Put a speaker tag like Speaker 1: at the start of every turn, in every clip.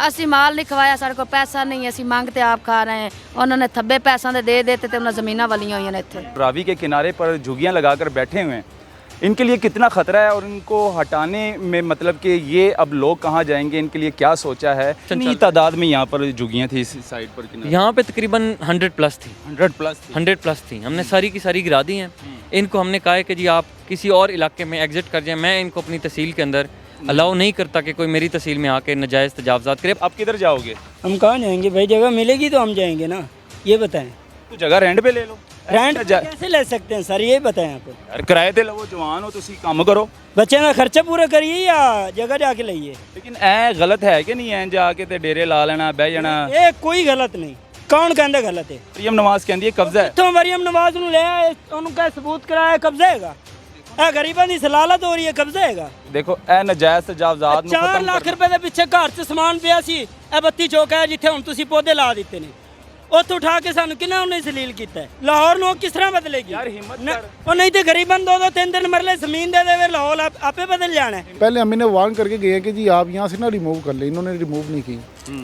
Speaker 1: ਅਸੀਂ ਮਾਲ ਨਹੀਂ ਖਵਾਇਆ, ਸਾਡੇ ਕੋਲ ਪੈਸਾ नहीं, ਅਸੀਂ ਮੰਗ ਤੇ ਆਪ खा रहे हैं। उन्होंने थब्बे पैसा दे देते थे, उन्हें ज़मीनां वालियां हुई हैं इत्थे।
Speaker 2: रावी के किनारे पर झुग्गियाँ लगाकर बैठे हुए हैं, इनके लिए कितना ख़तरा है और इनको हटाने में मतलब कि ये अब लोग कहाँ जाएंगे, इनके लिए क्या सोचा है? कितनी तादाद में यहाँ पर झुग्गियाँ थी इस साइड पर?
Speaker 3: यहाँ पे तकरीबन 100 प्लस थी।
Speaker 2: 100
Speaker 3: प्लस थी। हमने सारी की सारी गिरा दी हैं। इनको हमने कहा है कि जी आप किसी और इलाके में एग्जिट कर जाएं। मैं इनको अपनी तहसील के अंदर अलाउ नहीं करता कि कोई मेरी तहसील में आके नाजायज़ तजावज़ात करे।
Speaker 2: आप किधर जाओगे?
Speaker 4: हम कहाँ जाएंगे भाई, जगह मिलेगी तो हम जाएंगे ना, ये बताएं।
Speaker 2: तो जगह रेंट पे ले लो।
Speaker 4: रेंट कैसे ले सकते हैं सर, ये बताएं आप।
Speaker 2: यार किराए ते लो, जवान हो तुसी काम करो,
Speaker 4: बच्चे का खर्चा पूरा करिए या जगह जाके लाइए।
Speaker 2: लेकिन ऐ गलत है कि नहीं है जाके ते डेरे ला लेना बह जाना?
Speaker 4: ये कोई गलत नहीं, कौन कहता गलत है?
Speaker 2: मरियम नवाज कहती है कब्जा है।
Speaker 4: तो मरियम नवाज ਨੂੰ ले आए, ਉਹਨੂੰ ਕਹ सबूत कराया कब्जा हैगा। ਇਹ ਗਰੀਬਾਂ ਦੀ ਸਲਾਲਤ ਹੋ ਰਹੀ ਹੈ, ਕਬਜ਼ਾ ਹੈਗਾ।
Speaker 2: देखो ए नजायज तजावजात ਨੂੰ
Speaker 4: 4 ਲੱਖ ਰੁਪਏ ਦੇ ਪਿੱਛੇ ਘਰ 'ਚ ਸਮਾਨ ਪਿਆ ਸੀ। ਇਹ 32 ਚੌਕ ਹੈ ਜਿੱਥੇ ਹੁਣ ਤੁਸੀਂ ਪੌਦੇ ਲਾ ਦਿੱਤੇ ਨੇ, ਉੱਥੋਂ ਉਠਾ ਕੇ ਸਾਨੂੰ ਕਿਹਨਾਂ ਉਹਨੇ ਜ਼ਲੀਲ ਕੀਤਾ ਹੈ। ਲਾਹੌਰ ਨੂੰ ਕਿਸ ਤਰ੍ਹਾਂ ਬਦਲੇਗੀ
Speaker 2: यार हिम्मत
Speaker 4: ਨਾ,
Speaker 2: कर।
Speaker 4: ਉਹ ਨਹੀਂ ਤੇ ਗਰੀਬਾਂ ਨੂੰ 2-2 3-3 ਮਰਲੇ ਜ਼ਮੀਨ दे देवे, लाहौर आपे बदल जाना है।
Speaker 5: पहले हम इन्हें वार्न करके गए कि जी आप यहाँ से ना रिमूव कर लें, इन्होंने रिमूव नहीं की,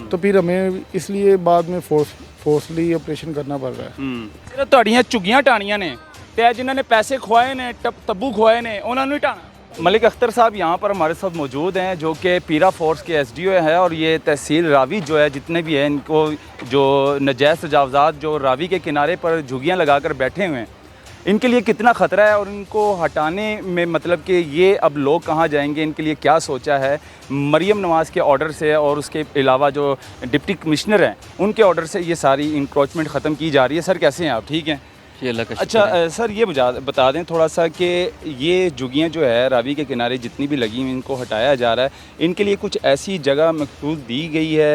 Speaker 5: तो फिर हमें इसलिए बाद में फोर्सली ऑपरेशन करना पड़ रहा है।
Speaker 2: ਸਿਰਫ ਤੁਹਾਡੀਆਂ ਝੁੱਗੀਆਂ ਟਾਣੀਆਂ ਨੇ ਤੇ ਜਿਨ੍ਹਾਂ ਨੇ ਪੈਸੇ ਖਵਾਏ ਨੇ ਤੱਬੂ ਖਵਾਏ ਨੇ ਉਹਨਾਂ ਨੂੰ ਹੀ ਟਾਣਾ। मलिक अख्तर साहब यहाँ पर हमारे साथ मौजूद हैं, जो कि पीरा फोर्स के SDO है, और ये तहसील रावी जो है जितने भी हैं इनको जो नजायज़ तजावज़ात जो रावी के किनारे पर झुग्गियाँ लगाकर बैठे हुए हैं, इनके लिए कितना ख़तरा है और इनको हटाने में मतलब कि ये अब लोग कहाँ जाएंगे, इनके लिए क्या सोचा है? मरियम नवाज़ के ऑर्डर से और उसके अलावा जो डिप्टी कमिश्नर हैं उनके ऑर्डर से ये सारी इंक्रोचमेंट ख़त्म की जा रही है। सर कैसे हैं आप, ठीक हैं? अच्छा सर ये बता दें थोड़ा सा कि ये झुग्गियाँ जो है रावी के किनारे जितनी भी लगी हुई इनको हटाया जा रहा है, इनके लिए कुछ ऐसी जगह मखसूस दी गई है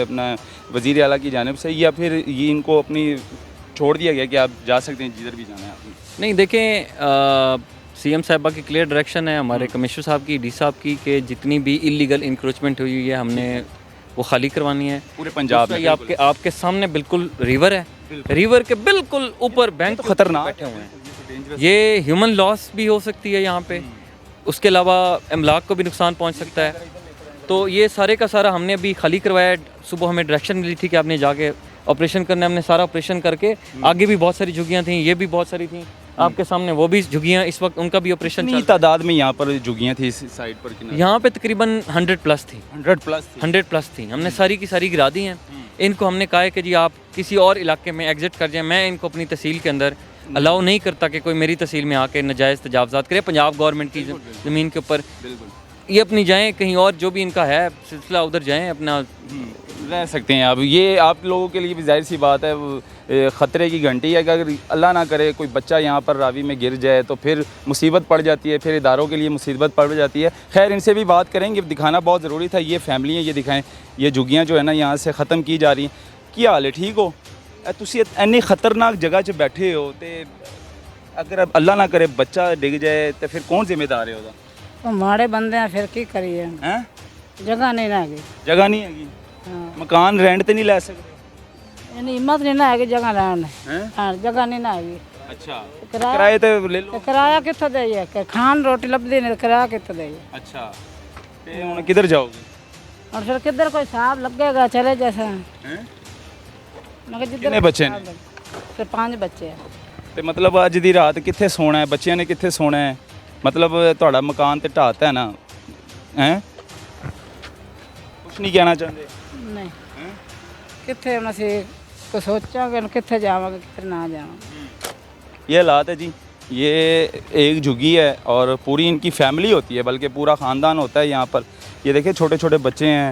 Speaker 2: अपना वज़ीर आला की जानिब से, या फिर ये इनको अपनी छोड़ दिया गया कि आप जा सकते हैं जिधर भी जाना है आपने?
Speaker 3: नहीं देखें, CM साहिबा की क्लियर डायरेक्शन है, हमारे कमिश्नर साहब की, डी साहब की, कि जितनी भी इलीगल इंक्रोचमेंट हुई है हमने वो खाली करवानी है पूरे पंजाब में। आपके सामने बिल्कुल रिवर है, रिवर के बिल्कुल ऊपर बैंक
Speaker 2: तो खतरनाक
Speaker 3: बैठे हुए हैं। ये ह्यूमन लॉस भी हो सकती है यहाँ पे, उसके अलावा अमलाक को भी नुकसान पहुँच सकता है। तो ये सारे का सारा हमने अभी खाली करवाया। सुबह हमें डायरेक्शन मिली थी कि आपने जाके ऑपरेशन करना है, हमने सारा ऑपरेशन करके आगे भी बहुत सारी झुग्गियाँ थी, ये भी बहुत सारी थी आपके सामने, वो भी झुग्गियाँ इस वक्त उनका भी ऑपरेशन चल रहा है।
Speaker 2: तादाद में यहाँ पर झुग्गियाँ थी इस साइड पर?
Speaker 3: यहाँ पे तकरीबन 100 प्लस थी।
Speaker 2: 100
Speaker 3: प्लस थी। हमने सारी की सारी गिरा दी हैं। इनको हमने कहा है कि जी आप किसी और इलाके में एग्जिट कर जाएं। मैं इनको अपनी तहसील के अंदर अलाउ नहीं करता कि कोई मेरी तहसील में आके नाजायज़ तजावज़ात करे पंजाब गवर्नमेंट की ज़मीन के ऊपर। ये अपनी जाएँ कहीं और, जो भी इनका है सिलसिला उधर जाएँ, अपना
Speaker 2: रह सकते हैं। अब ये आप लोगों के लिए भी जाहिर सी बात है ख़तरे की घंटी है कि अगर अल्लाह ना करे कोई बच्चा यहाँ पर रावी में गिर जाए तो फिर मुसीबत पड़ जाती है, फिर इदारों के लिए मुसीबत पड़ जाती है। खैर इनसे भी बात करेंगे, दिखाना बहुत ज़रूरी था। ये फैमिली है, ये दिखाएं, ये झुग्गियाँ जो है ना यहाँ से ख़त्म की जा रही हैं। क्या हाल है, ठीक हो? तुसी इन्नी खतरनाक जगह च बैठे हो तो अगर अल्लाह ना करे बच्चा डिग जाए तो फिर कौन जिम्मेदार है ਉਹਦਾ?
Speaker 6: ਉਹ ਮਾੜੇ ਬੰਦੇ ਆ, ਫਿਰ ਕੀ ਕਰੀਏ?
Speaker 2: हैं
Speaker 6: ਜਗ੍ਹਾ नहीं ना हैगी।
Speaker 2: जगह नहीं हैगी, मकान रेंट ते नहीं लै सकते?
Speaker 6: इन्नी हिम्मत नहीं ना हैगी जगह लैन।
Speaker 2: हैं?
Speaker 6: हाँ जगह नहीं ना हैगी।
Speaker 2: अच्छा
Speaker 6: किराया
Speaker 2: किराए ते ले लो।
Speaker 6: किराया कित्थों देइए कि खान रोटी लभदी नहीं, किराया कित्थों देइए?
Speaker 2: अच्छा ते हुण किधर जाओगे?
Speaker 6: और फिर किधर कोई साहब लगेगा चले जैसे।
Speaker 2: हैं?
Speaker 6: मैं जिधर
Speaker 2: कितने बच्चे ने?
Speaker 6: फिर 5 बच्चे हैं।
Speaker 2: ਤੇ ਮਤਲਬ ਅੱਜ ਦੀ ਰਾਤ ਕਿੱਥੇ ਸੋਣਾ ਹੈ? ਬੱਚਿਆਂ ਨੇ ਕਿੱਥੇ ਸੋਣਾ ਹੈ? ਮਤਲਬ ਤੁਹਾਡਾ ਮਕਾਨ ਤੇ ਢਾਤਾ ਹੈ ਨਾ, ਹੈ? ਕੁਛ ਨਹੀਂ ਕਹਿਣਾ ਚਾਹੁੰਦੇ?
Speaker 6: नहीं कित्थे हम असीं को सोचांगे कित्थे जावांगे कित्थे ना जावांगे।
Speaker 2: ये हालात है जी। ये एक झुग्गी है और पूरी इनकी फैमिली होती है, बल्कि पूरा ख़ानदान होता है यहाँ पर। ये देखिए छोटे छोटे बच्चे हैं,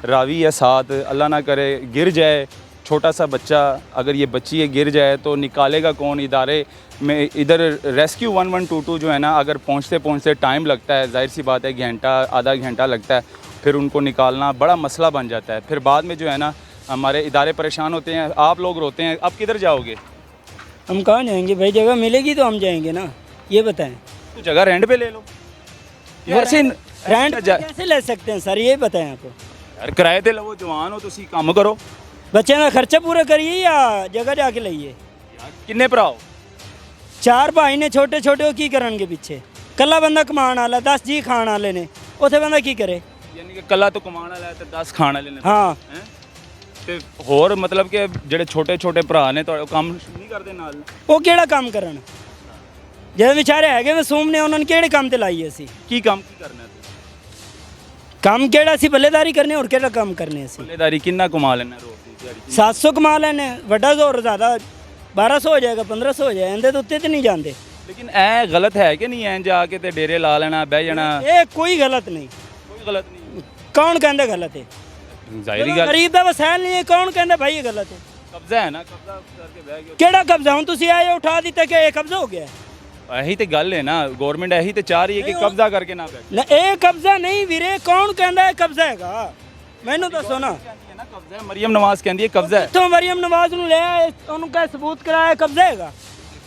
Speaker 2: रावी है साथ, अल्लाह ना करे गिर जाए छोटा सा बच्चा, अगर ये बच्ची है गिर जाए तो निकालेगा कौन? इदारे में इधर रेस्क्यू 1122 जो है ना, अगर पहुँचते पहुँचते टाइम लगता है, जाहिर सी बात है घंटा आधा घंटा लगता है, फिर उनको निकालना बड़ा मसला बन जाता है। फिर बाद में जो है ना हमारे इदारे परेशान होते हैं, आप लोग रोते हैं। अब किधर जाओगे?
Speaker 4: हम कहाँ जाएंगे भाई, जगह मिलेगी तो हम जाएंगे ना, ये बताएं।
Speaker 2: तो जगह रेंट पे ले लो। वैसे
Speaker 4: रेंट कैसे ले सकते हैं सर, ये बताएं आप।
Speaker 2: यार किराए ते लो, जवान हो तुसी काम करो,
Speaker 4: बच्चे का खर्चा पूरा करिए या जगह जाके लाइए।
Speaker 2: किन्ने भरा हो?
Speaker 4: 4 भाई ने छोटे छोटे, वो की करनगे पिछे? कला बंदा कमान वाला, 10 जी खाण वाले ने, उत्थे बंदा की करे?
Speaker 2: ਯਾਨੀ ਕਿ ਕੱਲਾ ਤੋਂ ਕਮਾਉਣ ਵਾਲਾ ਹੈ ਤੇ 10 ਖਾਣ ਵਾਲੇ ਨੇ
Speaker 4: ਹਾਂ
Speaker 2: ਹੈਂ? ਤੇ ਹੋਰ ਮਤਲਬ ਕਿ ਜਿਹੜੇ ਛੋਟੇ ਛੋਟੇ ਭਰਾ ਨੇ ਤੁਹਾਡੇ ਕੰਮ ਨਹੀਂ ਕਰਦੇ ਨਾਲ
Speaker 4: ਉਹ ਕਿਹੜਾ ਕੰਮ ਕਰਨ ਜਿਹੜੇ ਵਿਚਾਰੇ ਹੈਗੇ ਵਸੂਮ ਨੇ ਉਹਨਾਂ ਨੇ ਕਿਹੜੇ ਕੰਮ ਤੇ ਲਾਈ ਅਸੀਂ
Speaker 2: ਕੀ ਕੰਮ ਕੀ ਕਰਨਾ ਤੁਸੀਂ
Speaker 4: ਕੰਮ ਕਿਹੜਾ ਸੀ ਬੱਲੇਦਾਰੀ ਕਰਨੀ ਹੋਰ ਕਿਹੜਾ ਕੰਮ ਕਰਨੇ ਅਸੀਂ
Speaker 2: ਪੱਲੇਦਾਰੀ ਕਿੰਨਾ ਕਮਾ ਲੈਣਾ ਰੋਜ਼ ਦੀ ਦਿਹਾੜੀ
Speaker 4: 700 ਕਮਾ ਲੈਣੇ ਵੱਡਾ ਜ਼ੋਰ ਜ਼ਿਆਦਾ 1200 ਹੋ ਜਾਏਗਾ 1500 ਹੋ ਜਾਏਗਾ ਇਹਦੇ ਤੋਂ ਉੱਤੇ ਤੇ ਨਹੀਂ ਜਾਂਦੇ
Speaker 2: ਲੇਕਿਨ ਐ ਗਲਤ ਹੈ ਕਿ ਨਹੀਂ ਐ ਜਾ ਕੇ ਤੇ ਡੇਰੇ ਲਾ ਲੈਣਾ ਬਹਿ ਜਾਣਾ
Speaker 4: ਇਹ ਕੋਈ ਗਲਤ ਨਹੀਂ
Speaker 2: ਕੋਈ ਗਲਤ ਨਹੀਂ
Speaker 4: ਕੌਣ ਕਹਿੰਦਾ ਗਲਤ ਹੈ
Speaker 2: ਜ਼ਾਹਿਰੀ
Speaker 4: ਜਦੋਂ
Speaker 2: ਗੱਲ
Speaker 4: ਗਰੀਬ ਦਾ ਵਸੈਲ ਨਹੀਂ ਹੈ ਕੌਣ ਕਹਿੰਦਾ ਭਾਈ ਇਹ ਗਲਤ ਹੈ
Speaker 2: ਕਬਜ਼ਾ ਹੈ ਨਾ ਕਬਜ਼ਾ ਕਰਕੇ ਬਹਿ ਗਏ
Speaker 4: ਕਿਹੜਾ ਕਬਜ਼ਾ ਹੁਣ ਤੁਸੀਂ ਆਏ ਉਠਾ ਦਿੱਤਾ ਕਿ ਇਹ ਕਬਜ਼ਾ ਹੋ ਗਿਆ
Speaker 2: ਇਹੀ ਤੇ ਗੱਲ ਹੈ ਨਾ ਗਵਰਨਮੈਂਟ ਇਹੀ ਤੇ ਚਾਹ ਰਹੀ ਹੈ ਕਿ ਕਬਜ਼ਾ ਕਰਕੇ ਨਾ ਬੈਠੇ
Speaker 4: ਨਾ ਇਹ ਕਬਜ਼ਾ ਨਹੀਂ ਵੀਰੇ ਕੌਣ ਕਹਿੰਦਾ ਇਹ ਕਬਜ਼ਾ ਹੈਗਾ ਮੈਨੂੰ ਦੱਸੋ ਨਾ
Speaker 2: ਕਹਿੰਦੀ ਹੈ ਨਾ ਕਬਜ਼ਾ ਹੈ ਮਰੀਮ ਨਵਾਜ਼ ਕਹਿੰਦੀ ਹੈ ਕਬਜ਼ਾ ਹੈ
Speaker 4: ਕਿੱਥੋਂ ਮਰੀਮ ਨਵਾਜ਼ ਨੂੰ ਲੈ ਆਏ ਉਹਨੂੰ ਕਹੇ ਸਬੂਤ ਕਰਾਇਆ ਕਬਜ਼ਾ ਹੈਗਾ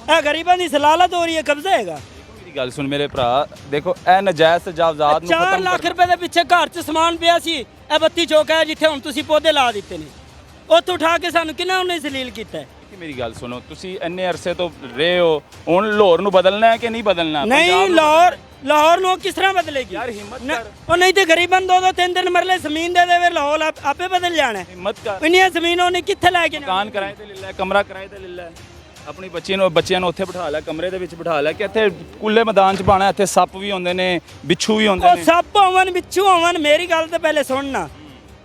Speaker 4: ਇਹ ਗਰੀਬਾਂ ਦੀ ਸਲਾਲਤ ਹੋ ਰਹੀ ਹੈ ਕਬਜ਼ਾ ਹੈਗਾ
Speaker 2: ਮੇਰੀ ਗੱਲ ਸੁਣ ਮੇਰੇ ਭਰਾ ਦੇਖੋ ਇਹ ਨਜਾਇਜ਼ ਤਜਾਵਜ਼ਾਤ ਨੂੰ
Speaker 4: 4 ਲੱਖ ਰੁਪਏ ਦੇ ਪਿੱਛੇ ਘਰ 'ਚ ਸਮਾਨ ਪਿਆ ਸੀ ਇਹ ਬੱਤੀ ਚੌਕ ਹੈ ਜਿੱਥੇ ਹੁਣ ਤੁਸੀਂ ਪੌਦੇ ਲਾ ਦਿੱਤੇ ਨੇ ਉੱਥੋਂ ਉਠਾ ਕੇ ਸਾਨੂੰ ਕਿਹਨਾਂ ਉਹਨੇ ਜ਼ਲੀਲ ਕੀਤਾ ਹੈ
Speaker 2: ਕਿ ਮੇਰੀ ਗੱਲ ਸੁਣੋ ਤੁਸੀਂ ਇੰਨੇ ਅਰਸੇ ਤੋਂ ਰਹੇ ਹੋ ਹੁਣ ਲਾਹੌਰ ਨੂੰ ਬਦਲਣਾ ਹੈ ਕਿ ਨਹੀਂ ਬਦਲਣਾ
Speaker 4: ਨਹੀਂ ਲਾਹੌਰ ਨੂੰ ਕਿਸ ਤਰ੍ਹਾਂ ਬਦਲੇਗੀ
Speaker 2: ਯਾਰ ਹਿੰਮਤ
Speaker 4: ਨਾ-
Speaker 2: ਕਰ
Speaker 4: ਉਹ ਨਹੀਂ ਤੇ ਗਰੀਬਾਂ ਨੂੰ 2-2 3-3 ਮਰਲੇ ਜ਼ਮੀਨ ਦੇ ਦੇਵੇ ਲਾਹੌਰ ਆਪੇ ਬਦਲ ਜਾਣਾ ਹੈ।
Speaker 2: ਹਿੰਮਤ ਕਰ
Speaker 4: ਇੰਨੀਆਂ ਜ਼ਮੀਨ ਉਹਨੇ ਕਿੱਥੇ ਲੈ ਕੇ
Speaker 2: ਮਕਾਨ ਕਿਰਾਏ ਤੇ ਲੈ ਲੈ ਕਮਰਾ ਕਿਰਾਏ ਤੇ ਲੈ ਲੈ ਆਪਣੀ ਬੱਚਿਆਂ ਨੂੰ ਉੱਥੇ ਬਿਠਾ ਲੈ ਕਮਰੇ ਦੇ ਵਿੱਚ ਬਿਠਾ ਲੈ ਕਿ ਇੱਥੇ ਖੁੱਲੇ ਮੈਦਾਨ 'ਚ ਪਾਣਾ ਇੱਥੇ ਸੱਪ ਵੀ ਹੁੰਦੇ ਨੇ ਬਿੱਛੂ ਵੀ ਹੁੰਦੇ
Speaker 4: ਉਹ
Speaker 2: ਨੇ
Speaker 4: ਸੱਪ ਹੋਵਣ ਬਿੱਛੂ ਹੋਵਣ ਮੇਰੀ ਗੱਲ ਤਾਂ ਪਹਿਲੇ ਸੁਣਨਾ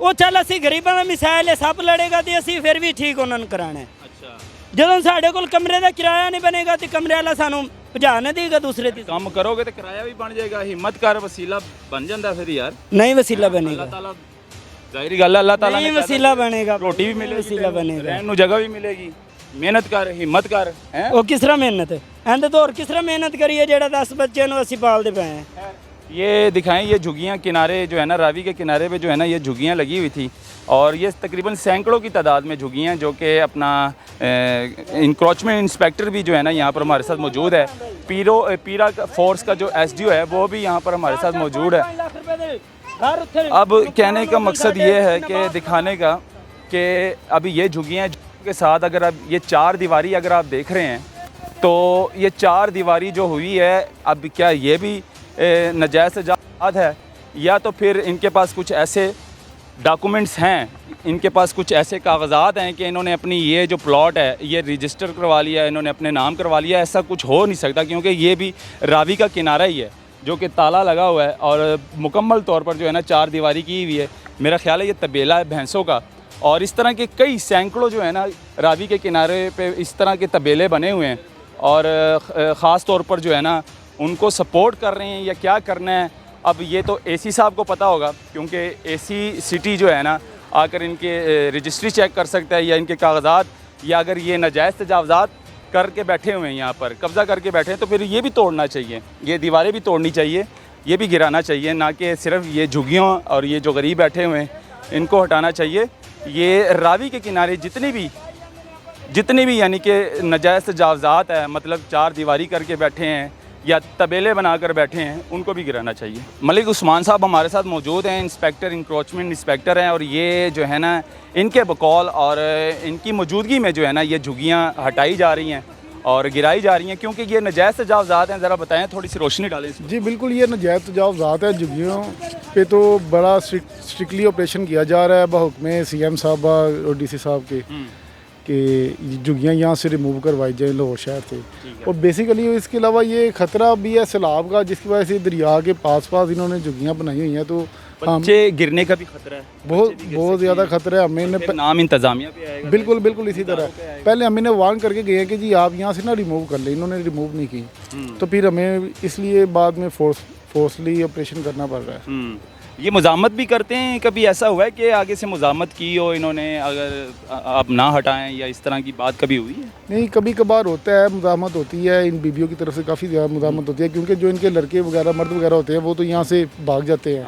Speaker 4: ਉਹ ਚੱਲ ਅਸੀਂ ਗਰੀਬਾਂ ਦਾ ਮਿਸਾਇਲ ਹੈ ਸੱਪ ਲੜੇਗਾ ਤੇ ਅਸੀਂ ਫਿਰ ਵੀ ਠੀਕ ਉਹਨਾਂ ਨੂੰ ਕਰਾਣਾ ਹੈ।
Speaker 2: ਅੱਛਾ
Speaker 4: ਜਦੋਂ ਸਾਡੇ ਕੋਲ ਕਮਰੇ ਦਾ ਕਿਰਾਇਆ ਨਹੀਂ ਬਣੇਗਾ ਤੇ ਕਮਰੇ ਵਾਲਾ ਸਾਨੂੰ ਭਜਾ ਨਾ ਦੇਗਾ ਦੂਸਰੇ ਦੀ
Speaker 2: ਕੰਮ ਕਰੋਗੇ ਤੇ ਕਿਰਾਇਆ ਵੀ ਬਣ ਜਾਏਗਾ ਹਿੰਮਤ ਕਰ ਵਸੀਲਾ ਬਣ ਜਾਂਦਾ ਫਿਰ ਯਾਰ
Speaker 4: ਨਹੀਂ ਵਸੀਲਾ
Speaker 2: ਅੱਲਾਹ
Speaker 4: ਬਣੇਗਾ
Speaker 2: ਤਾਲਾ ਜ਼ਾਹਿਰੀ ਗੱਲ ਹੈ ਅੱਲਾਹ ਤਾਲਾ
Speaker 4: ਨਹੀਂ
Speaker 2: ਨੇ ਕਹਿ
Speaker 4: ਵਸੀਲਾ ਬਣੇਗਾ
Speaker 2: ਰੋਟੀ ਵੀ ਮਿਲੇਗੀ
Speaker 4: ਵਸੀਲਾ ਬਣੇਗਾ
Speaker 2: ਰਹਿਣ ਨੂੰ ਜਗ੍ਹਾ ਵੀ ਮਿਲੇਗੀ ਮਿਹਨਤ ਕਰ ਹਿੰਮਤ ਕਰ ਹੈ
Speaker 4: ਉਹ ਕਿਸ ਤਰ੍ਹਾਂ ਮਿਹਨਤ ਇਹਦੇ ਤੋਂ ਹੋਰ ਕਿਸ ਤਰ੍ਹਾਂ ਮਿਹਨਤ ਕਰੀਏ ਜਿਹੜਾ 10 ਬੱਚਿਆਂ ਨੂੰ ਅਸੀਂ ਪਾਲਦੇ ਪਏ ਹਾਂ
Speaker 2: ये दिखाएं ये झुग्गियाँ किनारे जो है ना रावी के किनारे पे जो है ना ये झुग्गियाँ लगी हुई थी और ये तकरीबन सैकड़ों की तादाद में झुग्गियाँ जो कि अपना इंक्रोचमेंट इंस्पेक्टर भी जो है ना यहाँ पर हमारे साथ मौजूद है पीरा फोर्स का जो SDO है वो भी यहाँ पर हमारे साथ मौजूद है। अब कहने का मकसद ये है कि दिखाने का कि अभी ये झुग्गियाँ के साथ अगर अब ये 4 दीवारी अगर आप देख रहे हैं तो ये 4 दीवारी जो हुई है अब क्या ये भी नाजायज़ तजावज़ात है या तो फिर इनके पास कुछ ऐसे डॉक्यूमेंट्स हैं इनके पास कुछ ऐसे कागज़ात हैं कि इन्होंने अपनी ये जो प्लॉट है ये रजिस्टर करवा लिया इन्होंने अपने नाम करवा लिया ऐसा कुछ हो नहीं सकता क्योंकि ये भी रावी का किनारा ही है जो कि ताला लगा हुआ है और मुकम्मल तौर पर जो है ना 4 दीवारी की हुई है मेरा ख्याल है ये तबेला है भैंसों का और इस तरह के कई सैकड़ों जो है ना रावी के किनारे पे इस तरह के तबेले बने हुए हैं और ख़ास तौर पर जो है ना उनको सपोर्ट कर रहे हैं या क्या करना है अब ये तो AC साहब को पता होगा क्योंकि AC सिटी जो है ना आकर इनके रजिस्ट्री चेक कर सकता है या इनके कागजात या अगर ये नाजायज़ तजावज़ात करके बैठे हुए हैं यहाँ पर कब्ज़ा करके बैठे हैं तो फिर ये भी तोड़ना चाहिए ये दीवारें भी तोड़नी चाहिए ये भी गिराना चाहिए ना कि सिर्फ ये झुग्गियों और ये जो गरीब बैठे हुए हैं इनको हटाना चाहिए। ये रावी के किनारे जितनी भी यानी कि नाजायज़ तजावज़ात है मतलब 4 दीवारी करके बैठे हैं या तबेले बनाकर बैठे हैं उनको भी गिराना चाहिए। मलिक उस्मान साहब हमारे साथ मौजूद हैं इंस्पेक्टर इंक्रोचमेंट इंस्पेक्टर हैं और ये जो है ना इनके बकौल और इनकी मौजूदगी में जो है ना ये झुग्गियाँ हटाई जा रही हैं और गिराई जा रही हैं क्योंकि ये नाजायज़ तजावज़ात हैं। ज़रा बताएं थोड़ी सी रोशनी डालें इसमें।
Speaker 5: जी बिल्कुल ये नाजायज़ तजावज़ात है झुग्गियों पे तो बड़ा स्ट्रिक्टली ऑपरेशन किया जा रहा है बहुक्म CM साहब और DC साहब के कि झुग्गियाँ यहाँ से रिमूव करवाई जाए लाहौर शहर से और बेसिकली इसके अलावा ये ख़तरा भी है सैलाब का जिसकी वजह से दरिया के पास इन्होंने झुग्गियाँ बनाई हुई हैं तो
Speaker 2: बच्चे गिरने का भी खतरा है
Speaker 5: बहुत ज़्यादा खतरा है। हमने
Speaker 2: फिर नाम इंतज़ामिया पे आएगा
Speaker 5: बिल्कुल इसी तरह पहले हम इन्हें वार्न करके गए हैं कि जी आप यहाँ से ना रिमूव कर लें इन्होंने रिमूव नहीं की तो फिर हमें इसलिए बाद में फोर्सली ऑपरेशन करना पड़ रहा है।
Speaker 2: ये मुज़ामत भी करते हैं कभी ऐसा हुआ है कि आगे से मुज़ामत की हो इन्होंने अगर आप ना हटाएं या इस तरह की बात कभी हुई है?
Speaker 5: नहीं कभी कभार होता है मुज़ामत होती है इन बीबियों की तरफ से काफ़ी ज़्यादा मुज़ामत होती है क्योंकि जो इनके लड़के वगैरह मर्द वगैरह होते हैं वो तो यहाँ से भाग जाते हैं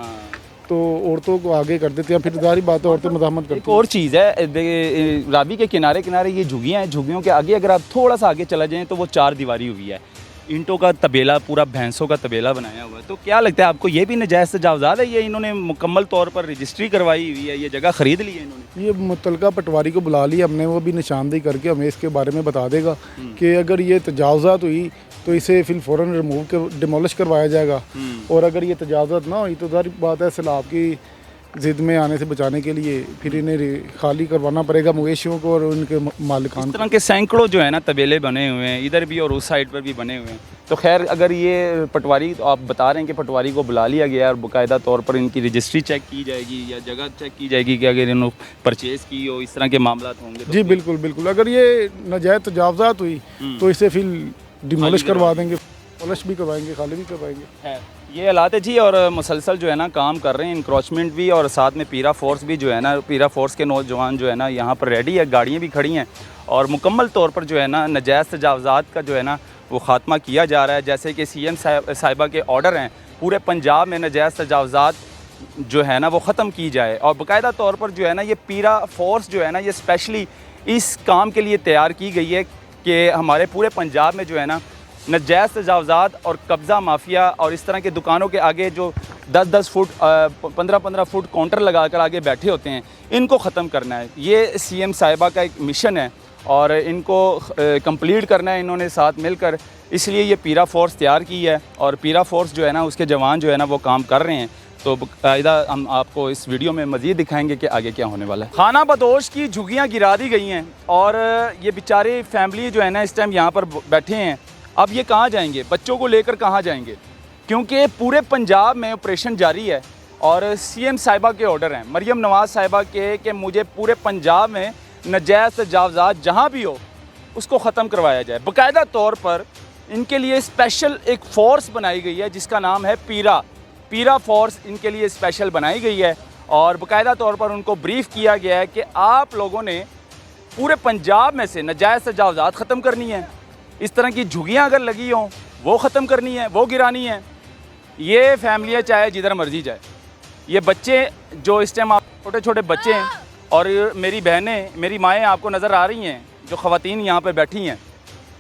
Speaker 5: तो औरतों को आगे कर देते हैं फिर जारी बात है औरतें मुज़ामत करती
Speaker 2: एक और चीज़ है रावी के किनारे ये झुग्गियाँ हैं झुग्गियों के आगे अगर आप थोड़ा सा आगे चला जाएँ तो वो 4 दीवारी हुई है ईंटों का तबेला पूरा भैंसों का तबेला बनाया हुआ है। तो क्या लगता है आपको ये भी नाजायज़ तजावज़ात है ये इन्होंने मुकम्मल तौर पर रजिस्ट्री करवाई हुई है ये जगह ख़रीद ली है इन्होंने?
Speaker 5: ये मुतलका पटवारी को बुला लिया हमने वो भी निशानदेही करके हमें इसके बारे में बता देगा कि अगर ये तजावज़ात हुई तो इसे फिर फ़ौरन रिमूव के डिमोलिश करवाया जाएगा। और अगर ये तजावज़ात ना हुई तो ज़ाहिर बात है सैलाब की ज़िद में आने से बचाने के लिए फिर इन्हें खाली करवाना पड़ेगा मवेशियों को और उनके मालिकान
Speaker 2: इस तरह के सैकड़ों जो है ना तबेले बने हुए हैं, इधर भी और उस साइड पर भी बने हुए हैं। तो खैर अगर ये पटवारी, तो आप बता रहे हैं कि पटवारी को बुला लिया गया और बाकायदा तौर पर इनकी रजिस्ट्री चेक की जाएगी या जगह चेक की जाएगी कि अगर इन्होंने परचेज़ की हो, इस तरह के मामला होंगे तो
Speaker 5: जी बिल्कुल बिल्कुल। अगर ये नाजायज़ तजावज़ात हुई तो इसे फिर डिमोलिश करवा देंगे, पॉलिश भी करवाएंगे, खाली भी करवाएंगे।
Speaker 2: ये हालात है जी। और मुसलसल जो है ना काम कर रहे हैं, इंक्रोचमेंट भी और साथ में पीरा फोर्स भी जो है ना, पीरा फोर्स के नौजवान जो है ना यहाँ पर रेडी है, गाड़ियाँ भी खड़ी हैं और मुकम्मल तौर पर जो है ना नाजायज़ तजावज़ात का जो है ना वो ख़ात्मा किया जा रहा है। जैसे कि CM साहिबा के ऑर्डर हैं पूरे पंजाब में नाजायज़ तजावज़ात जो है ना वो ख़त्म की जाए। और बाकायदा तौर पर जो है ना ये पीरा फोर्स जो है ना ये स्पेशली इस काम के लिए तैयार की गई है कि हमारे पूरे पंजाब में जो है ना नाजायज़ तजावज़ात और कब्ज़ा माफिया और इस तरह के दुकानों के आगे जो 10-10 फुट 15-15 फुट काउंटर लगा कर आगे बैठे होते हैं, इनको ख़त्म करना है। ये CM साहिबा का एक मिशन है और इनको कंप्लीट करना है इन्होंने साथ मिलकर, इसलिए ये पीरा फोर्स तैयार की है और पीरा फोर्स जो है ना उसके जवान जो है ना वो काम कर रहे हैं। तो बाकायदा हम आपको इस वीडियो में मज़ीद दिखाएंगे कि आगे क्या होने वाला है। खाना बदोश की झुग्गियाँ गिरा दी गई हैं और ये बेचारे फैमिली जो है ना इस टाइम यहाँ पर बैठे हैं। अब ये कहाँ जाएंगे, बच्चों को लेकर कहाँ जाएंगे, क्योंकि पूरे पंजाब में ऑपरेशन जारी है और CM साहिबा के ऑर्डर हैं, मरियम नवाज़ साहिबा के, कि मुझे पूरे पंजाब में नाजायज़ तजावज़ात जहाँ भी हो उसको ख़त्म करवाया जाए। बाकायदा तौर पर इनके लिए स्पेशल एक फ़ोर्स बनाई गई है जिसका नाम है पीरा फोर्स। इनके लिए स्पेशल बनाई गई है और बाकायदा तौर पर उनको ब्रीफ़ किया गया है कि आप लोगों ने पूरे पंजाब में से नाजायज़ तजावज़ात ख़त्म करनी है। इस तरह की झुग्गियाँ अगर लगी हों वो ख़त्म करनी है, वो गिरानी है। ये फैमिलियाँ चाहे जिधर मर्जी जाए, ये बच्चे जो इस टाइम आप छोटे छोटे बच्चे हैं और मेरी बहनें, मेरी माएँ आपको नज़र आ रही हैं जो ख़वातीन यहाँ पे बैठी हैं,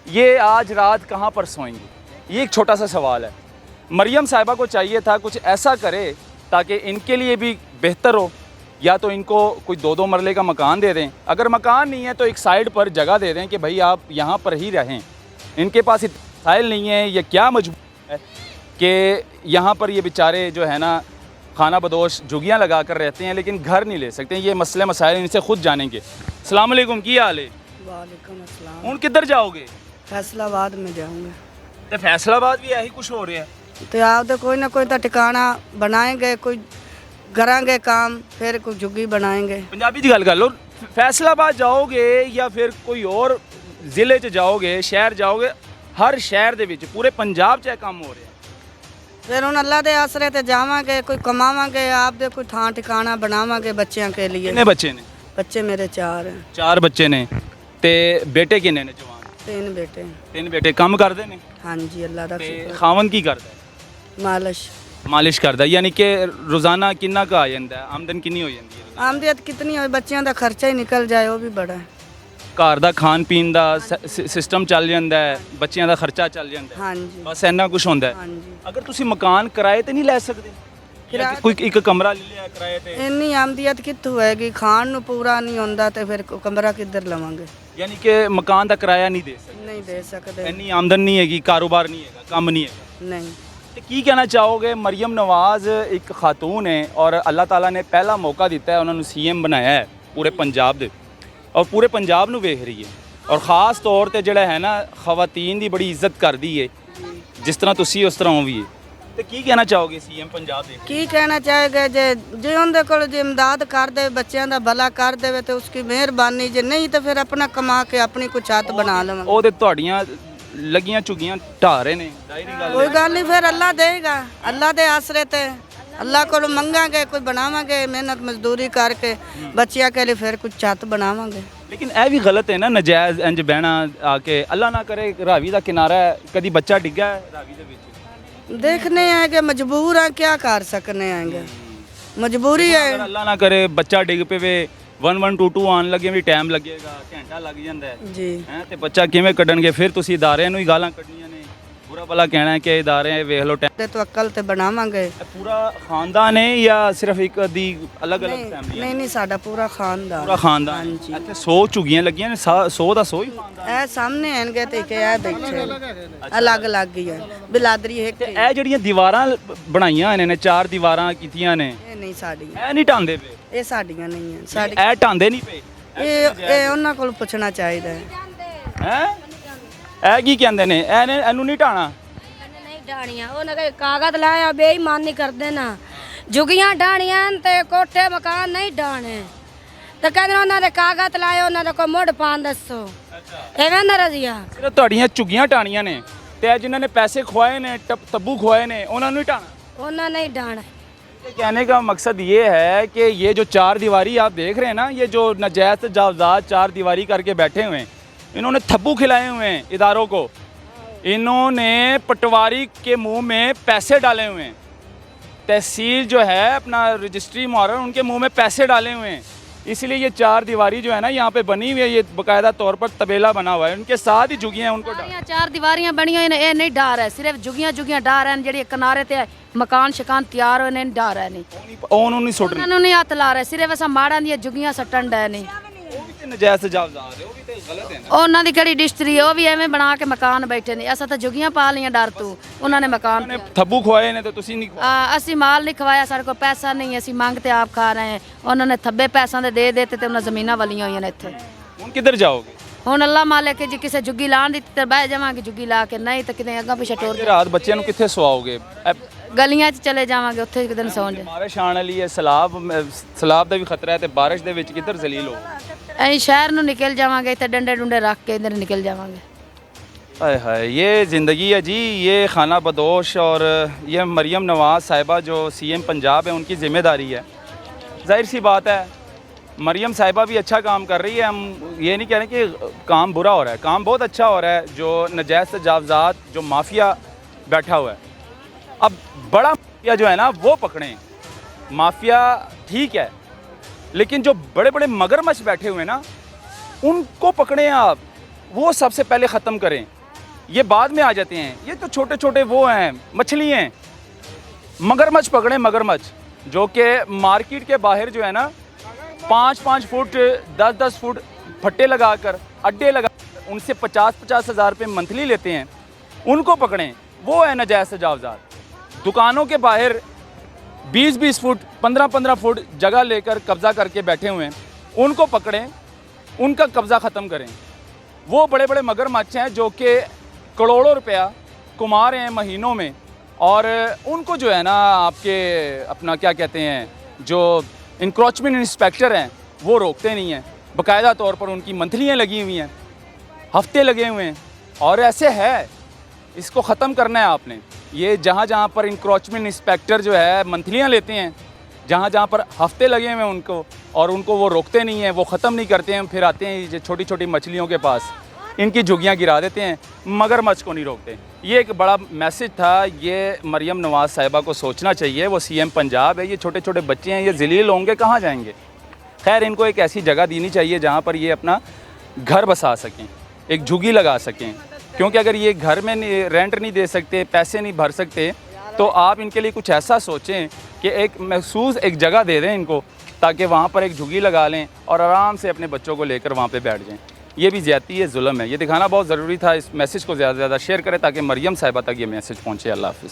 Speaker 2: ये आज रात कहाँ पर सोएंगी, ये एक छोटा सा सवाल है। मरियम साहिबा को चाहिए था कुछ ऐसा करे ताकि इनके लिए भी बेहतर हो, या तो इनको कोई 2-2 मरले का मकान दे दें, अगर मकान नहीं है तो एक साइड पर जगह दे दें कि भाई आप यहाँ पर ही रहें। इनके पास इतना नहीं है, ये क्या मजबूर है कि यहाँ पर ये बेचारे जो है ना खाना बदोश झुग्गियाँ लगा कर रहते हैं लेकिन घर नहीं ले सकते। ये मसले मसाइल इनसे खुद जानेंगे। अस्सलाम वालेकुम, की हाल है?
Speaker 6: वालेकुम अस्सलाम।
Speaker 2: हूँ किधर जाओगे?
Speaker 6: फैसलाबाद में जाऊंगा।
Speaker 2: तो फैसलाबाद भी यही कुछ हो रहा है?
Speaker 6: तो आप तो कोई ना कोई तो ठिकाना बनाएंगे, कोई करांगे काम, फिर कोई झुग्गी बनाएंगे।
Speaker 2: पंजाबी दी गल कर लो। फैसलाबाद जाओगे या फिर कोई और ਜ਼ਿਲ੍ਹੇ 'ਚ ਜਾਓਗੇ, ਸ਼ਹਿਰ ਜਾਓਗੇ, ਹਰ ਸ਼ਹਿਰ ਦੇ ਵਿੱਚ ਪੂਰੇ ਪੰਜਾਬ 'ਚ ਇਹ ਕੰਮ ਹੋ ਰਿਹਾ।
Speaker 6: फिर हम अल्लाह के आसरे ते जावांगे, कोई कमावांगे, आप दे कोई थां ठिकाना बनावांगे बच्चों के लिए।
Speaker 2: कितने बच्चे ने?
Speaker 6: बच्चे मेरे 4 हैं।
Speaker 2: 4 बच्चे ने ते बेटे किन्ने ने जवान?
Speaker 6: 3 बेटे।
Speaker 2: 3 बेटे काम करते ने?
Speaker 6: हाँ जी, अल्लाह का
Speaker 2: ते
Speaker 6: शुक्र।
Speaker 2: खावन की करता है? मालिश करता है, यानी कि रोज़ाना किन्ना का आ जाता है, आमदन किन्नी हो जाती है?
Speaker 6: आमदन कितनी हो, बच्चों का खर्चा ही निकल जाए वो भी बड़ा है।
Speaker 2: घर का खान पीन का सिस्टम चल जाता है, बच्चों का खर्चा चल जाता है,
Speaker 6: हाँ जी
Speaker 2: बस इन्ना कुछ होता है।
Speaker 6: हाँ जी।
Speaker 2: अगर तुम मकान किराए ते नहीं लै सकते?
Speaker 6: किराए
Speaker 2: कोई एक कमरा ले लिया किराए ते?
Speaker 6: इन्नी आमदीयत कित्थों होएगी, खाण नूं पूरा नहीं होंदा ते फिर कमरा किधर लवांगे।
Speaker 2: यानी कि मकान का किराया नहीं दे सकते?
Speaker 6: नहीं दे सकते।
Speaker 2: इन्नी आमदन नहीं हैगी, कारोबार नहीं है, काम नहीं है।
Speaker 6: नहीं।
Speaker 2: तो की कहना चाहोगे? मरियम नवाज़ एक खातून है और अल्लाह ताला ने पहला मौका दिता है, उन्होंने CM बनाया है पूरे पंजाब दे और पूरे पंजाब नूं वेख रही है और ख़ास तौर पर जिहड़ा है ना खवातीन की बड़ी इज्जत करदी है, जिस तरह तुसी उस तरह भी है। तो की कहना चाहोगे CM पंजाब दे?
Speaker 6: की कहना चाहेगा जे उनके कोल जे इमदाद कर दे, बच्चों का भला कर दे तो उसकी मेहरबानी, जे नहीं तो फिर अपना कमा के अपनी कुछ छत बना लवांगे।
Speaker 2: ਉਹ ਤੇ ਤੁਹਾਡੀਆਂ ਲੱਗੀਆਂ ਝੁੱਗੀਆਂ ਢਾਹ ਰਹੇ ਨੇ, ਜ਼ਾਹਿਰੀ ਗੱਲ
Speaker 6: कोई गल नहीं, फिर अल्लाह देगा, अल्लाह दे आसरे ते अल्लाह को मंगांगे, कोई बनावांगे मेहनत मजदूरी करके बच्चियां के लिए, फिर कुछ छत बनावांगे।
Speaker 2: लेकिन यह भी गलत है ना, नजायज़ इंज बहना आके, अल्लाह ना करे रावी का किनारा है, कभी बच्चा डिग्गा है रावी दे विच,
Speaker 6: देखने आएंगे, मजबूर हैं, क्या कर सकने आएंगे, मजबूरी है।
Speaker 2: अगर अल्लाह ना करे बच्चा डिग पे 1122 आन लगे भी टाइम लगेगा, घंटा लग जाता है
Speaker 6: जी
Speaker 2: हैं, तो बच्चा किवें कड्डणगे? फिर तुसीं इदारिਆਂ ਨੂੰ ਹੀ ਗਾਲਾਂ ਕੱਢਣੀਆਂ ਨੇ, बुरा भला कहना है कि इदारे ਵੇਖ ਲਓ
Speaker 6: ਤੇ ਤੋ ਅਕਲ ਤੇ ਬਣਾਵਾਂਗੇ।
Speaker 2: पूरा खानदान है या सिर्फ एक अधी अलग अलग फैमिली
Speaker 6: ਨਹੀਂ ਨਹੀਂ ਸਾਡਾ ਪੂਰਾ ਖਾਨਦਾਨ।
Speaker 2: पूरा खानदान
Speaker 6: ਹਾਂਜੀ।
Speaker 2: ਇੱਥੇ 100 ਝੁੱਗੀਆਂ ਲੱਗੀਆਂ ਨੇ 100 ਦਾ 100 ਹੀ ਖਾਨਦਾਨ।
Speaker 6: ਇਹ ਸਾਹਮਣੇ ਆਣਗੇ ਤੇ ਕਿ ਇਹ ਬੈਠੇ ਅਲੱਗ ਅਲੱਗ ਹੀ ਹੈ ਬਿਲਾਦਰੀ ਇੱਕ
Speaker 2: ਤੇ ਇਹ ਜਿਹੜੀਆਂ ਦੀਵਾਰਾਂ ਬਣਾਈਆਂ ਨੇ 4 ਦੀਵਾਰਾਂ ਕੀਤੀਆਂ ਨੇ
Speaker 6: ਇਹ ਨਹੀਂ ਸਾਡੀਆਂ,
Speaker 2: ਇਹ ਨਹੀਂ ਢਾਂਦੇ ਪਏ,
Speaker 6: ਇਹ ਸਾਡੀਆਂ ਨਹੀਂ ਹੈ ਸਾਡੀ
Speaker 2: ਇਹ ਢਾਂਦੇ ਨਹੀਂ ਪਏ
Speaker 6: ਇਹ ਉਹਨਾਂ ਕੋਲ ਪੁੱਛਣਾ ਚਾਹੀਦਾ ਹੈ।
Speaker 2: ਹੈ ਇਹ ਕੀ ਕਹਿੰਦੇ ਨੇ ਇਹਨੂੰ ਨਹੀਂ ਢਾਣਾ
Speaker 7: ਨਹੀਂ ਢਾਣੀਆਂ ਉਹਨਾਂ ਦੇ ਕਾਗਜ਼ ਲਾਇਆ ਬੇਈਮਾਨੀ ਕਰਦੇ ਨਾ ਜੁਗੀਆਂ ਢਾਣੀਆਂ ਤੇ ਕੋਠੇ ਮਕਾਨ ਨਹੀਂ ਢਾਣੇ ਤੇ ਕਹਿੰਦੇ ਉਹਨਾਂ ਦੇ ਕਾਗਜ਼ ਲਾਏ ਉਹਨਾਂ ਦੇ ਕੋਈ ਮੁੱਢ ਪਾਣ ਦੱਸੋ ਐਵੇਂ ਨਾ ਰਜ਼ੀਆ
Speaker 2: ਸਿਰਫ ਤੁਹਾਡੀਆਂ ਝੁੱਗੀਆਂ ਢਾਣੀਆਂ ਨੇ ਤੇ ਇਹ ਜਿਨ੍ਹਾਂ ਨੇ ਪੈਸੇ ਖਵਾਏ ਨੇ ਤੱਬੂ ਖਵਾਏ ਨੇ ਉਹਨਾਂ ਨੂੰ ਹੀ ਢਾਣਾ।
Speaker 7: ਉਹਨਾਂ ਨਹੀਂ ਢਾਣਾ।
Speaker 2: कहने का मकसद ये है कि ये जो 4 दीवारी आप देख रहे हैं ना, ये जो नाजायज़ जावजात 4 दीवारी करके बैठे हुए हैं, इन्होंने थब्बू खिलाए हुए हैं इदारों को, इन्होंने पटवारी के मुंह में पैसे डाले हुए हैं, तहसील जो है अपना रजिस्ट्री मुहर्रर उनके मुंह में पैसे डाले हुए हैं। इसलिए ये 4 दीवारी जो है ना यहाँ पे बनी हुई है, ये बाकायदा तौर पर तबेला बना हुआ है, उनके साथ ही झुगियाँ हैं उनको
Speaker 1: ਸਾਰੀਆਂ 4 ਦੀਵਾਰੀਆਂ ਬਣੀਆਂ ਹੋਈਆਂ ਨੇ, ਇਹ ਨਹੀਂ ਡਰ ਹੈ, ਸਿਰਫ ਜੁਗੀਆਂ ਡਰ ਹਨ ਜਿਹੜੀ ਕਿਨਾਰੇ ਤੇ ਮਕਾਨ ਸ਼ਕਾਨ ਤਿਆਰ ਹੋਏ ਨੇ, ਡਰ ਹੈ ਨਹੀਂ
Speaker 2: ਉਹਨੂੰ ਨਹੀਂ ਸੁੱਟ
Speaker 1: ਉਹਨਾਂ ਨੂੰ ਨਹੀਂ ਹੱਥ ਲਾ ਰਹੇ, ਸਿਰਫ ਅਸਾਂ ਮਾੜਾਂ ਦੀਆਂ ਜੁਗੀਆਂ ਸੱਟਣ ਡੈ ਨਹੀਂ।
Speaker 2: ਉਹ ਵੀ ਤੇ ਨਜਾਇਜ਼ ਜਾਵਜ਼ਾਤ ਹੈ, ਉਹ ਵੀ ਤੇ ਗਲਤ ਹੈ ਨਾ।
Speaker 1: ਉਹਨਾਂ ਦੀ ਕਿਹੜੀ ਡਿਸਟਰੀ ਉਹ ਵੀ ਐਵੇਂ ਬਣਾ ਕੇ ਮਕਾਨ ਬੈਠੇ ਨੇ, ਅਸਾਂ ਤਾਂ ਜੁਗੀਆਂ ਪਾ ਲਈਆਂ ਡਰ ਤੋਂ, ਉਹਨਾਂ ਨੇ ਮਕਾਨ
Speaker 2: ਉਹਨੇ ਥੱਬੂ ਖਵਾਏ ਨੇ ਤੇ ਤੁਸੀਂ ਨਹੀਂ ਖਵਾਏ।
Speaker 1: ਅਸੀਂ ਮਾਲ ਨਹੀਂ ਖਵਾਇਆ, ਸਾਡੇ ਕੋਲ ਪੈਸਾ ਨਹੀਂ, ਅਸੀਂ ਮੰਗ ਤੇ ਆਪ ਖਾ ਰਹੇ ਹਾਂ। ਉਹਨਾਂ ਨੇ ਥੱਬੇ ਪੈਸਿਆਂ ਦੇ ਦੇ ਦਿੱਤੇ ਤੇ ਉਹਨਾਂ ਜ਼ਮੀਨਾਂ ਵਾਲੀਆਂ ਹੋਈਆਂ ਨੇ ਇੱਥੇ।
Speaker 2: ਹੁਣ ਕਿੱਧਰ ਜਾਓਗੇ?
Speaker 1: ਹੁਣ ਅੱਲਾ ਮਾਲਿਕ ਜੀ ਕਿਸੇ ਜੁੱਗੀ ਲਾਣ ਦੀ ਤੇ ਬਹਿ ਜਾਵਾਂਗੇ ਜੁੱਗੀ ਲਾ ਕੇ, ਨਹੀਂ ਤਾਂ ਕਿਤੇ ਅੱਗਾ ਪਿਛੇ ਟੋਰ
Speaker 2: ਅੱਜ ਰਾਤ ਬੱਚਿਆਂ ਨੂੰ ਕਿੱਥੇ ਸਵਾਓਗੇ?
Speaker 1: ਗਲੀਆਂ 'ਚ ਚਲੇ ਜਾਵਾਂਗੇ, ਉੱਥੇ ਕਿਤੇ ਸੌਂ ਜਾ।
Speaker 2: ਬਾਰਿਸ਼ ਆਉਣ ਵਾਲੀ ਹੈ, ਸਲਾਬ ਦਾ ਵੀ ਖਤਰਾ ਹੈ ਤੇ ਬਾਰਿਸ਼ ਦੇ ਵਿੱਚ ਕਿੱਧਰ ਜ਼ਲੀਲ ਹੋ?
Speaker 1: ਅਸੀਂ ਸ਼ਹਿਰ ਨੂੰ ਨਿਕਲ ਜਾਵਾਂਗੇ, ਇੱਥੇ ਡੰਡੇ ਡੁੰਡੇ ਰੱਖ ਕੇ ਇੱਧਰ ਨਿਕਲ ਜਾਵਾਂਗੇ।
Speaker 2: हाय हाय, ये ज़िंदगी है जी, ये खाना बदोश और ये मरियम नवाज़ साहिबा जो CM पंजाब है उनकी ज़िम्मेदारी है। जाहिर सी बात है मरियम साहिबा भी अच्छा काम कर रही है, हम ये नहीं कह रहे कि काम बुरा हो रहा है, काम बहुत अच्छा हो रहा है। जो नजायज़ तजावज़ात जो माफिया बैठा हुआ है, अब बड़ा माफिया जो है ना वो पकड़ें। माफिया ठीक है, लेकिन जो बड़े बड़े मगरमच्छ बैठे हुए हैं ना उनको पकड़ें आप, वो सबसे पहले ख़त्म करें। ये बाद में आ जाते हैं, ये तो छोटे छोटे वो हैं, मछली हैं। मगरमच्छ पकड़ें, मगरमच्छ जो कि मार्केट के बाहर जो है ना 5-5 फुट 10-10 फुट फट्टे लगाकर अड्डे लगा उनसे 50-50 हज़ार रुपये मंथली लेते हैं, उनको पकड़ें। वो है नाजायज़ तजावज़ात। दुकानों के बाहर 20-20 फुट 15-15 फुट जगह लेकर कब्ज़ा करके बैठे हुए हैं, उनको पकड़ें, उनका कब्ज़ा ख़त्म करें। वो बड़े बड़े मगरमच्छ हैं जो कि करोड़ों रुपया कमा रहे हैं महीनों में, और उनको जो है ना आपके अपना क्या कहते हैं, जो इंक्रोचमेंट इंस्पेक्टर हैं वो रोकते नहीं हैं। बाकायदा तौर पर उनकी मंथलियाँ लगी हुई हैं, हफ्ते लगे हुए हैं, और ऐसे है। इसको ख़त्म करना है आपने। ये जहाँ जहाँ पर इंक्रोचमेंट इंस्पेक्टर जो है मंथलियाँ लेते हैं, जहाँ जहाँ पर हफ्ते लगे हुए हैं उनको, और उनको वो रोकते नहीं हैं, वो ख़त्म नहीं करते हैं, फिर आते हैं ये छोटी छोटी मछलियों के पास, इनकी झुग्गियाँ गिरा देते हैं, मगरमच्छ को नहीं रोकते। ये एक बड़ा मैसेज था, ये मरियम नवाज़ साहिबा को सोचना चाहिए। वो CM पंजाब है, ये छोटे छोटे बच्चे हैं, ये ज़लील होंगे, कहाँ जाएंगे? खैर, इनको एक ऐसी जगह देनी चाहिए जहाँ पर ये अपना घर बसा सकें, एक झुग्गी लगा सकें, क्योंकि अगर ये घर में रेंट नहीं दे सकते, पैसे नहीं भर सकते, तो आप इनके लिए कुछ ऐसा सोचें कि एक महसूस एक जगह दे दें इनको, ताकि वहाँ पर एक झुग्गी लगा लें और आराम से अपने बच्चों को लेकर वहाँ पे बैठ जाएं। ये भी ज़्यादती है, जुल्म है। ये दिखाना बहुत ज़रूरी था। इस मैसेज को ज़्यादा से ज़्यादा शेयर करें ताकि मरियम साहिबा तक ये मैसेज पहुँचे। अल्लाह हाफ़िज़।